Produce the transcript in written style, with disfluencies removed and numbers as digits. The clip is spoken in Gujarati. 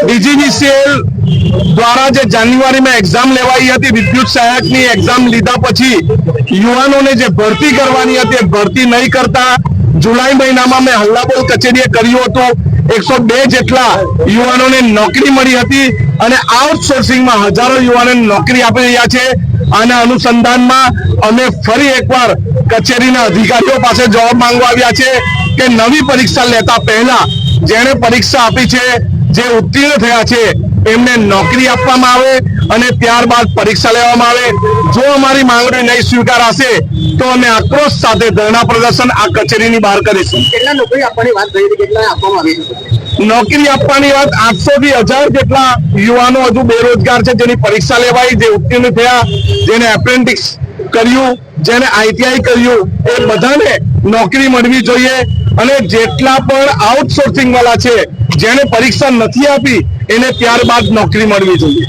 ડીજીવીસીએલ દ્વારા જે જાન્યુઆરીમાં એક્ઝામ લેવાઈ હતી વિદ્યુત સહાયકની એક્ઝામ લીધા પછી યુવાનોને જે ભરતી કરવાની હતી ભરતી નહીં કરતા જુલાઈ મહિનામાં મેં હલ્લાબોલ કચેરીએ કર્યું હતું 102 જેટલા યુવાનોને નોકરી મળી હતી અને આઉટસોર્સિંગમાં હજારો યુવાનોને નોકરી આપી રહ્યા છે। આના અનુસંધાનમાં અમે ફરી એકવાર કચેરીના અધિકારીઓ પાસે જવાબ માંગવા આવ્યા છે કે નવી પરીક્ષા લેતા પહેલા જેણે પરીક્ષા આપી છે જે ઉત્તીર્ણ થયા છે એમને નોકરી આપવામાં આવે અને ત્યારબાદ પરીક્ષા લેવામાં આવે। જો અમારી માંગણી નહીં સ્વીકારાશે તો અમે આક્રોશ સાથે ધરણા પ્રદર્શન આ કચેરીની બહાર કરીશું। કેટલા નોકરી આપવાની વાત થઈ હતી, કેટલા આપવામાં આવી છે? નોકરી આપવાની વાત 800 થી 1000 જેટલા યુવાનો હજુ બેરોજગાર છે જેની પરીક્ષા લેવાઈ, જે ઉત્તીર્ણ થયા, જેને એપ્રેન્ટિસ કર્યું, જેને આઈટીઆઈ કર્યું, એ બધાને નોકરી મળવી જોઈએ અને જેટલા પણ આઉટસોર્સિંગ વાળા છે જેને પરીક્ષા નથી આપી એને ત્યારબાદ નોકરી મળવી જોઈએ।